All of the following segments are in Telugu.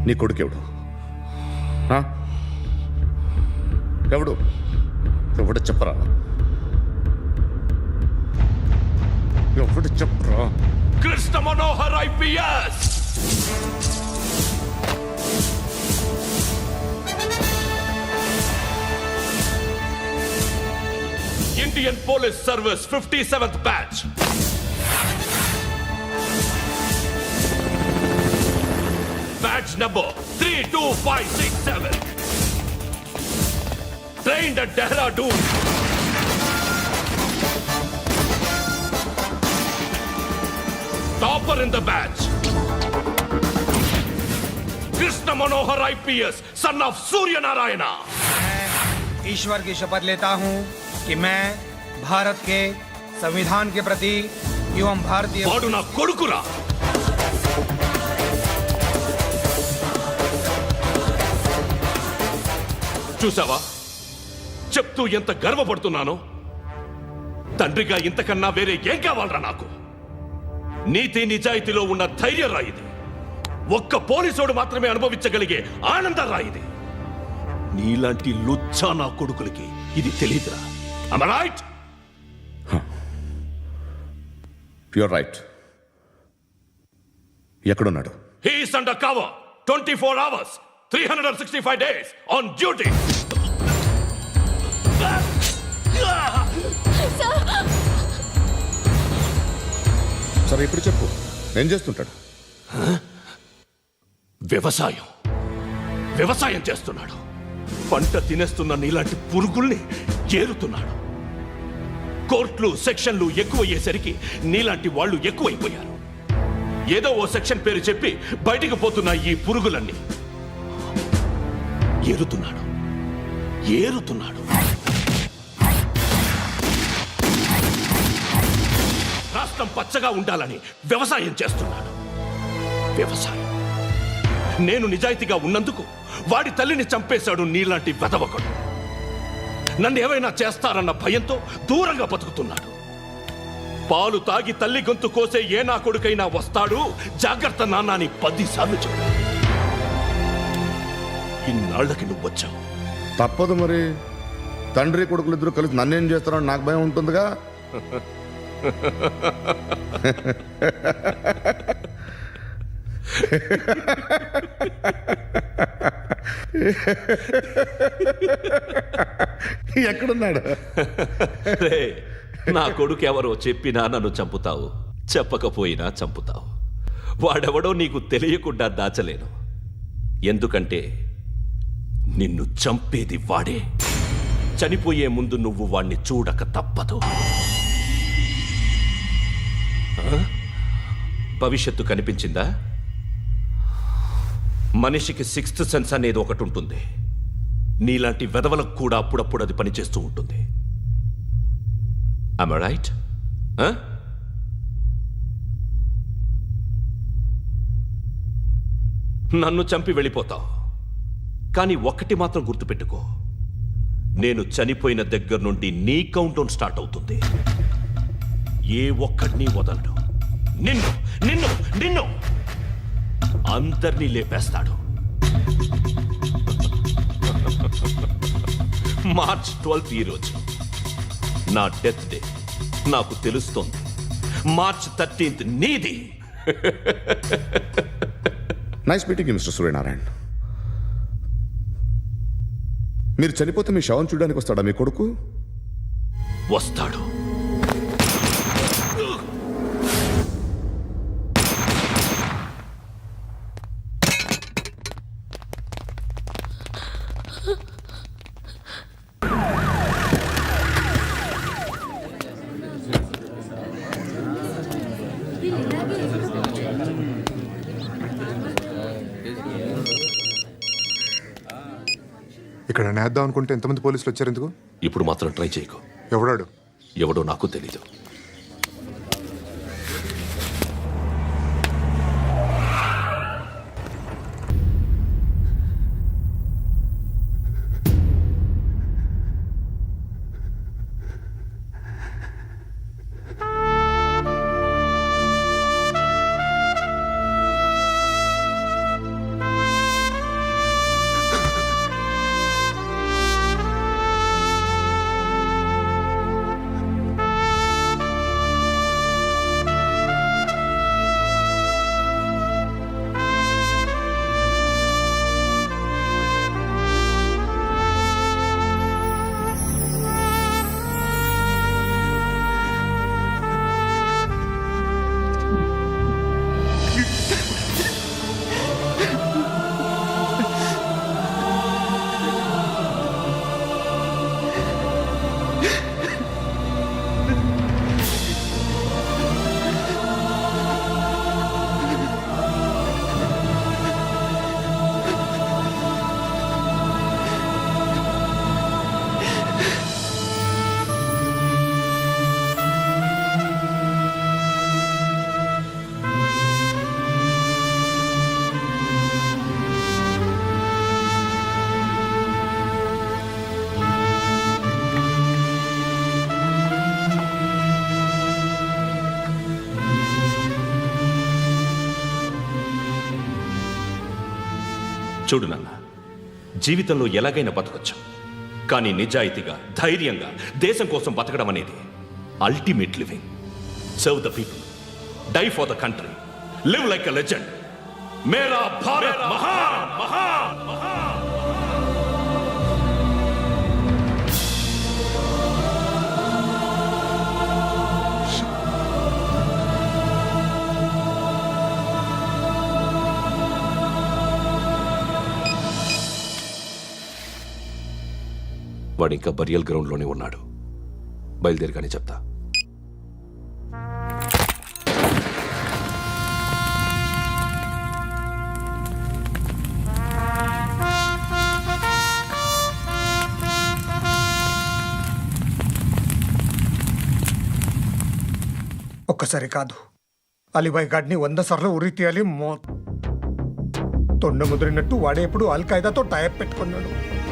నీ కొడుకెవడు? ఎవడు ఎవడు చెప్పరా? ఎవడు చెప్పరా? Krishna Manohar IPS. Indian Police Service 57th batch. Badge number 32567. Trained at Dehradun. Topper in the batch. Krishna Manohar IPS, son of Surya Narayana. ईश्वर की शपथ लेता हूं कि मैं भारत के संविधान के प्रति एवं भारतीय వాడు నా కొడుకురా. చూసావా, చెప్తూ ఎంత గర్వపడుతున్నానో. తండ్రిగా ఇంతకన్నా వేరే ఏం కావాలరా నాకు? నీతి నిజాయితీలో ఉన్న ధైర్యం రా ఇది. ఒక్క పోలీసోడు మాత్రమే అనుభవించగలిగే ఆనందం రా ఇది. నీలాంటి లుచ్చా నా కొడుకులకి ఇది తెలియదురా. Am I right? You're right. ఎక్కడున్నాడు? He is under cover 24 hours 365 days on duty. సరే ఇప్పుడు చెప్పు, ఏం చేస్తుంటాడు? వ్యవసాయం చేస్తున్నాడు. పంట తినేస్తున్న నీలాంటి పురుగుల్ని ఏరుతున్నాడు. కోర్టులు సెక్షన్లు ఎక్కువయ్యేసరికి నీలాంటి వాళ్ళు ఎక్కువైపోయారు. ఏదో ఓ సెక్షన్ పేరు చెప్పి బయటికి పోతున్న ఈ పురుగులన్నీ ఏరుతున్నాడు. రాష్ట్రం పచ్చగా ఉండాలని వ్యవసాయం చేస్తున్నాడు. నేను నిజాయితీగా ఉన్నందుకు వాడి తల్లిని చంపేశాడు నీలాంటి వెధవకుడు. నన్ను ఏమైనా చేస్తారన్న భయంతో దూరంగా బతుకుతున్నాడు. పాలు తాగి తల్లి గొంతు కోసే ఏ నా కొడుకైనా వస్తాడు, జాగ్రత్త నాన్న అని 10 సార్లు చెప్పు. ఇన్నాళ్ళకి నువ్వు వచ్చావు. తప్పదు మరి. తండ్రి కొడుకులు ఇద్దరు కలిసి నన్నేం చేస్తారని నాకు భయం ఉంటుందిగా. ఎక్కడున్నాడు? నా కొడుకు ఎవరో చెప్పినా నన్ను చంపుతావు, చెప్పకపోయినా చంపుతావు. వాడెవడో నీకు తెలియకుండా దాచలేను. ఎందుకంటే నిన్ను చంపేది వాడే. చనిపోయే ముందు నువ్వు వాణ్ణి చూడక తప్పదు. భవిష్యత్తు కనిపించిందా? మనిషికి 6th సెన్స్ అనేది ఒకటి ఉంటుంది. నీలాంటి వెధవలకు కూడా అప్పుడప్పుడు అది పనిచేస్తూ ఉంటుంది. Am I right? నన్ను చంపి వెళ్ళిపోతావు. కానీ ఒక్కటి మాత్రం గుర్తుపెట్టుకో, నేను చనిపోయిన దగ్గర నుండి నీ కౌంటౌన్ స్టార్ట్ అవుతుంది. ఏ ఒక్కడిని వదలడు. నిన్ను నిన్ను నిన్ను అందరినీ లేపేస్తాడు. మార్చ్ 12 ఈ రోజు నా డెత్ డే. నాకు తెలుస్తోంది. మార్చ్ 13 నీది. Nice meeting mister Suryanarayan. మీరు చనిపోతే మీ శవం చూడడానికి వస్తాడా మీ కొడుకు? వస్తాడు. ఇక్కడ నేద్దాం అనుకుంటే ఎంతమంది పోలీసులు వచ్చారు ఎందుకు? ఇప్పుడు మాత్రం ట్రై చేయకు. ఎవడాడు? ఎవడో నాకు తెలీదు. చూడు నాన్న, జీవితంలో ఎలాగైనా బతకొచ్చు, కానీ నిజాయితీగా ధైర్యంగా దేశం కోసం బతకడం అనేది ultimate living. Serve the people, die for the country, live like a legend. మేరా భారత్ మహాన్ మహాన్ మహాన్. వాడు ఇంకా బరియల్ గ్రౌండ్లోనే ఉన్నాడు. బయలుదేరగానే చెప్తా. ఒక్కసారి కాదు, అలీబాయ్ గాడిని 100 సార్లు ఉరి తీయాలి. తొండ ముదిరినట్టు వాడే ఎప్పుడు అల్ ఖైదాతో టైప్ పెట్టుకున్నాడు.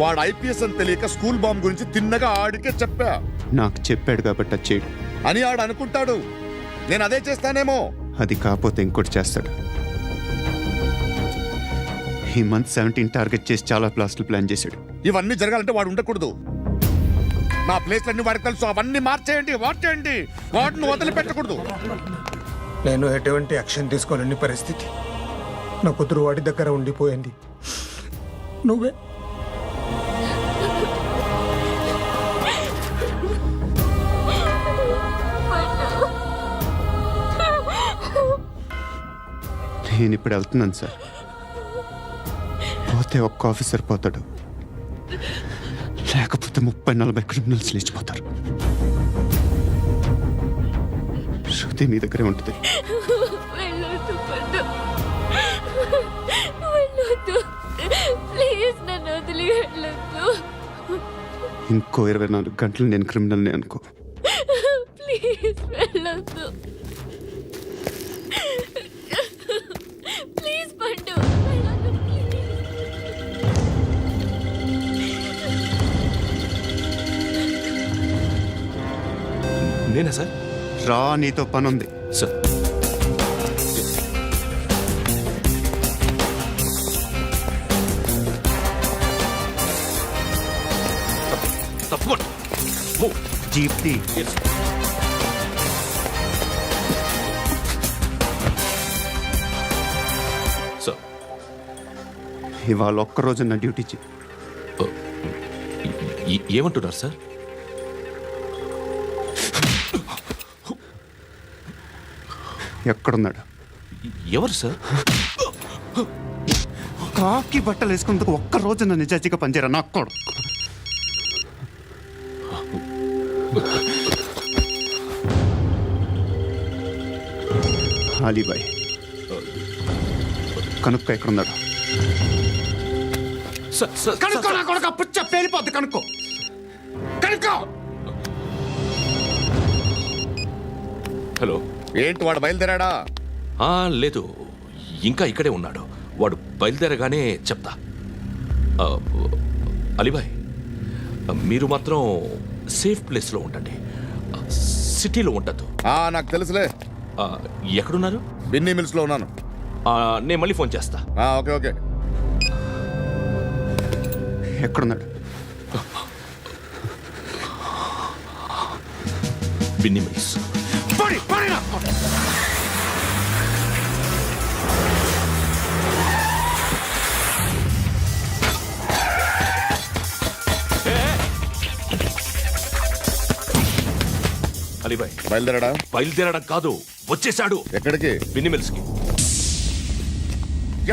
వాడు ఐపీఎస్ అని తెలియక స్కూల్ బాంబ్ గురించి తిన్నగా ఆడికే చెప్పా నాకు చెప్పాడు కాబట్టి అది చేయడు. అని ఆడు అనుకుంటాడు. నేను అదే చేస్తానేమో. అది కాకపోతే ఇంకోటి చేస్తాడు. ఈ మంత్ 17 టార్గెట్ చేసి చాలా ప్లాస్టులు ప్లాన్ చేశాడు. ఇవన్నీ జరగాలంటే వాడు ఉండకూడదు. నా ప్లేస్లన్నీ వాడికి తెలుసు. అవన్నీ మార్చేయండి, మార్చేయండి. వాటిని వదిలిపెట్టకూడదు. నేను ఎటువంటి యాక్షన్ తీసుకోలేని పరిస్థితి. నా కూతురు వాడి దగ్గర ఉండిపోయింది. నువ్వే నేను ఇప్పుడు వెళ్తున్నాను సార్. పోతే ఒక్క ఆఫీసర్ పోతాడు, లేకపోతే 30-40 క్రిమినల్స్ లేచిపోతారు. శృతి మీ దగ్గరే ఉంటుంది. వెళ్ళొద్దు పద్దు, వెళ్ళొద్దు ప్లీజ్, నన్ను వదిలి వెళ్ళొద్దు. ఇంకో 24 గంటలు నేను క్రిమినల్ని అనుకో. ప్లీజ్ వెళ్ళొద్దు, ప్లీజ్ పండు వెళ్ళొద్దు, ప్లీజ్. నేనా సార్? రా, నీతో పని ఉంది. సార్, తప్పకుండా. Move. జీప్ తీ. Yes. సార్, ఇవాళ ఒక్కరోజు నా డ్యూటీ చేయి. ఏమంటున్నారు సార్? ఎక్కడున్నాడు? ఎవరు సార్? కాకి బట్టలు వేసుకున్నందుకు ఒక్కరోజు నా నిజాయితీగా పనిచేయరా నా కొడుకు. అలీబాయ్ కనుక్కో, ఎక్కడున్నాడు? సార్, సార్, కనుక్కో సార్, నా కొడుకు. పుచ్చ పేలిపోద్ది. కనుక్కో, కనుక్కో. హలో. ఏంటి వాడు బయలుదేరాడా? లేదు, ఇంకా ఇక్కడే ఉన్నాడు. వాడు బయలుదేరగానే చెప్తా. అలీబాయ్, మీరు మాత్రం సేఫ్ ప్లేస్లో ఉండండి, సిటీలో ఉండద్దు. నాకు తెలుసులే. ఎక్కడున్నారు? బిన్నీ మిల్స్ లో ఉన్నాను. నేను మళ్ళీ ఫోన్ చేస్తా. Okay okay. ఎక్కడున్నాడు? బిన్నీ మిల్స్. అలీబాయ్ బయలుదేరాడా? బయలుదేరడం కాదు, వచ్చేశాడు. ఎక్కడికి? బిన్నీ మిల్స్ కి.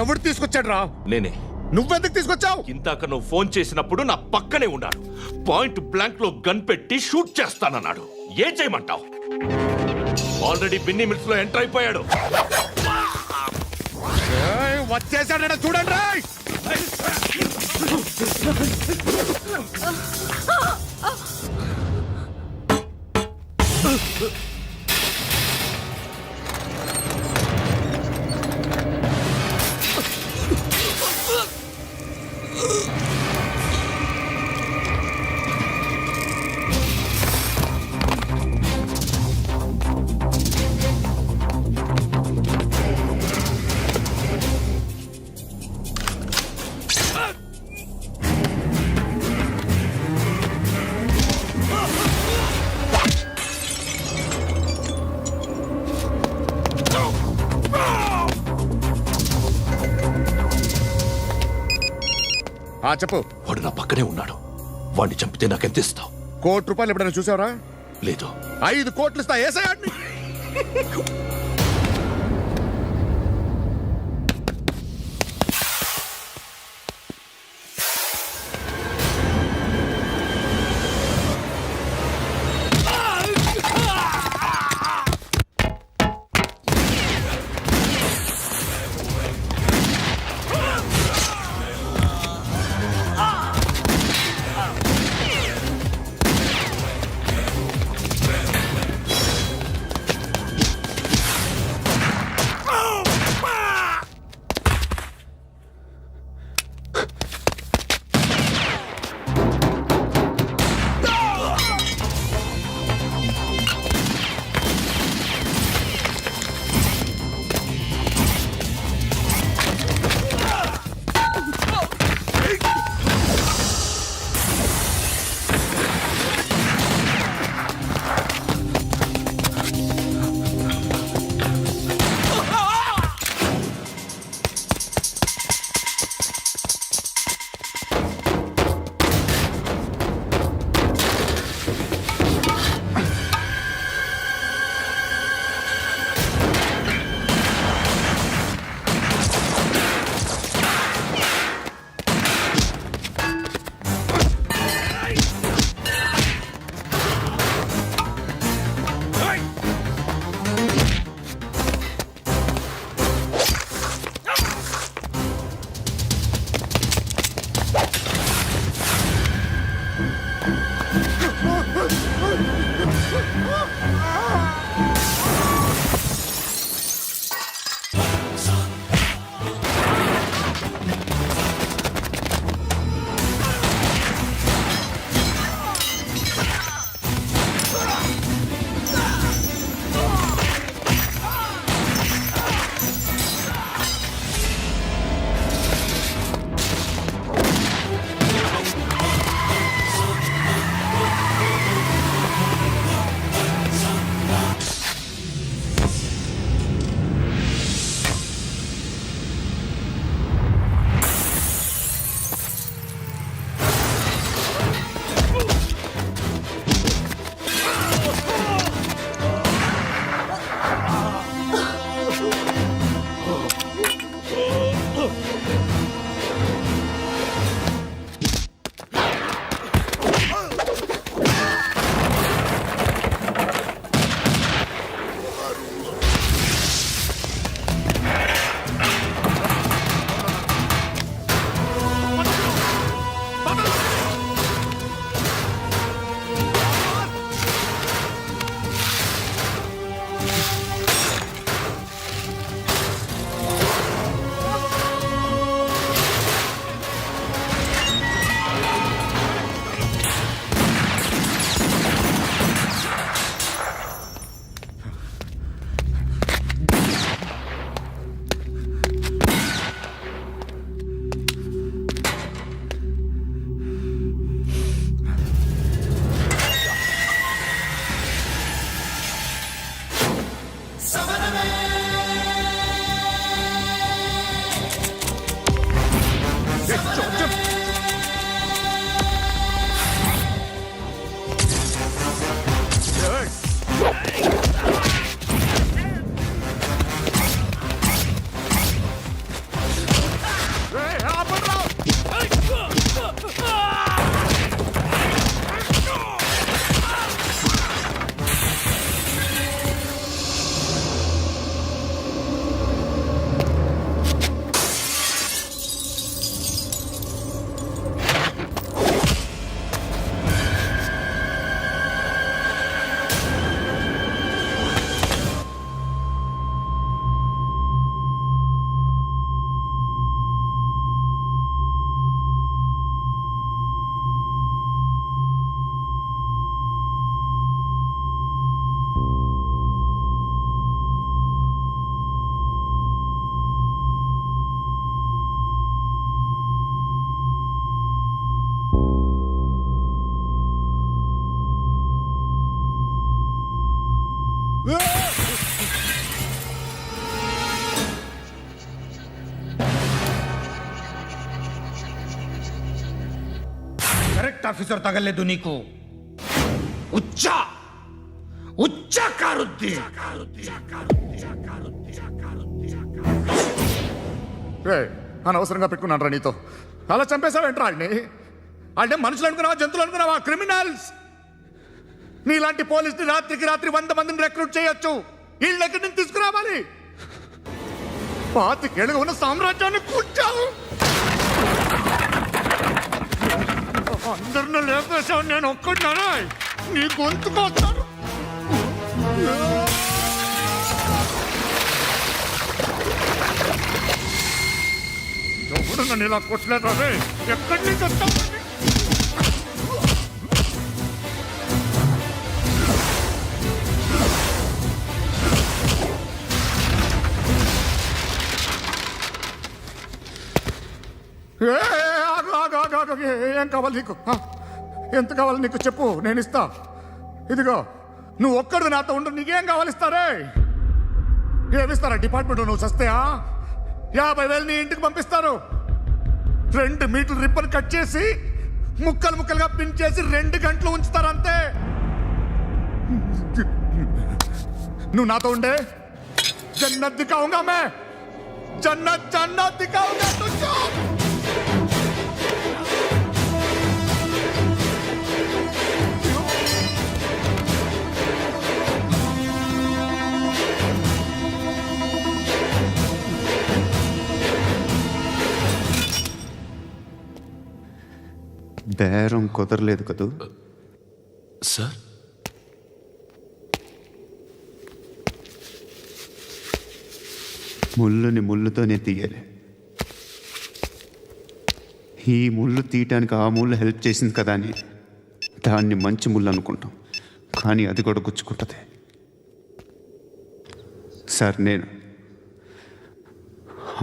ఎవడు తీసుకొచ్చాడు రా? నేనే. నువ్వెందుకు తీసుకొచ్చావు? ఇందాక నువ్వు ఫోన్ చేసినప్పుడు నా పక్కనే ఉన్నాడు. పాయింట్ బ్లాంక్ లో గన్ పెట్టి షూట్ చేస్తానన్నాడు. ఏం చేయమంటావు? ఆల్రెడీ బిన్నీ మిల్స్ లో ఎంటర్ అయిపోయాడు. వచ్చేసాడ చూడండి రా. చెప్పు. వాడు నా పక్కనే ఉన్నాడు. వాడిని చంపితే నాకెంత ఇస్తావు? ₹1,00,00,000 ఎప్పుడైనా చూసావరా? లేదు. 5 కోట్లు ఇస్తా. ఏసయాడిని. కరెక్ట్ ఆఫీసర్ తగలేదు నీకు ఉచ్చ కారుద్ది అనవసరంగా పెట్టుకున్నాను రా నీతో అలా చంపేశావేంట్రా ఆడిని అంటే మనుషులు అనుకున్నావా జంతువులు అనుకున్నావా క్రిమినల్స్ నీలాంటి పోలీసుని రాత్రికి రాత్రి 100 మందిని రిక్రూట్ చేయొచ్చు వీళ్ళు ఎక్కడి నుంచి తీసుకురావాలి 25 ఏళ్ళుగా ఉన్న సామ్రాజ్యాన్ని కూర్చావు అందరిని లేపేశావు నేను ఒక్కడినారా నీ గొంతుకొస్తాను ఎవడు నన్ను ఇలా కొట్టలేదా రే ఎక్కడి నుంచి వస్తావు ఏం కావాలి నీకు ఎంత కావాలి నీకు చెప్పు నేను ఇస్తా ఇదిగో నువ్వు ఒక్కడు నాతో ఉండు నీకేం కావాలి ఇస్తారే ఏమిస్తారా డిపార్ట్మెంట్ నువ్వు చస్తేయా 50,000 నీ ఇంటికి పంపిస్తారు 2 మీటర్ల రిబ్బన్ కట్ చేసి ముక్కలు ముక్కలుగా పిన్ చేసి 2 గంటలు ఉంచుతారు అంతే నువ్వు నాతో ఉండే జన్నత్ దిఖాऊंगा मैं जन्नत दिखाऊंगा तुझको బేరం కుదరలేదు కదూ సార్ ముళ్ళుని ముళ్ళుతోనే తీయాలి ఈ ముళ్ళు తీయటానికి ఆ ముళ్ళు హెల్ప్ చేసింది కదా అని దాన్ని మంచి ముళ్ళు అనుకుంటాం కానీ అది కూడా గుచ్చుకుంటుంది సార్ నేను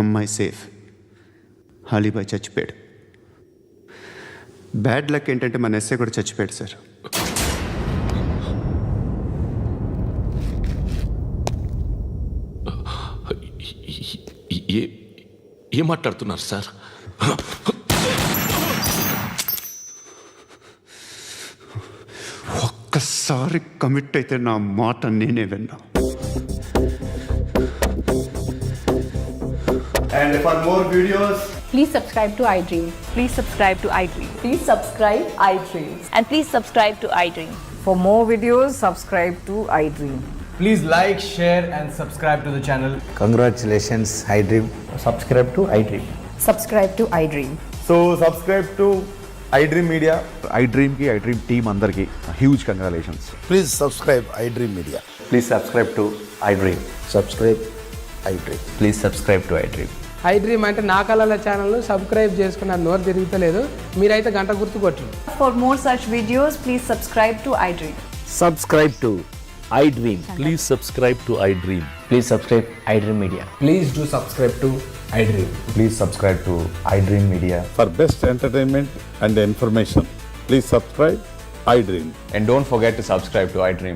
అమ్మాయి సేఫ్ అలీబాయ్ చచ్చిపోయాడు బ్యాడ్ లక్ ఏంటంటే మన ఎస్ఐ కూడా చచ్చిపోయాడు సార్ ఏం మాట్లాడుతున్నారు సార్ ఒక్కసారి కమిట్ అయితే నా మాట నేనే విన్నా And for more videos, Please subscribe to iDream. Please subscribe to iDream. Please subscribe iDream. And please subscribe to iDream. For more videos, subscribe to iDream. Please like, share and subscribe to the channel. congratulations, iDream. Subscribe to iDream. Subscribe to iDream. So subscribe to iDream media iDreamకి iDream టీమ్ అందరికీ huge congratulations Please subscribe iDream Media. Please subscribe to iDream. Subscribe iDream. Please subscribe to iDream. iDream అంటే నా కళల ఛానల్ సబ్స్క్రైబ్ చేసుకున్న నోరు తిరుగుతలేదు మీరైతే గంట గుర్తు కొట్టండి For more such videos, please subscribe to iDream. Subscribe to iDream. Please subscribe to iDream. Please subscribe iDream Media. Please do subscribe to iDream. Please subscribe to iDream media. For best entertainment and information, please subscribe iDream. And don't forget to subscribe to iDream.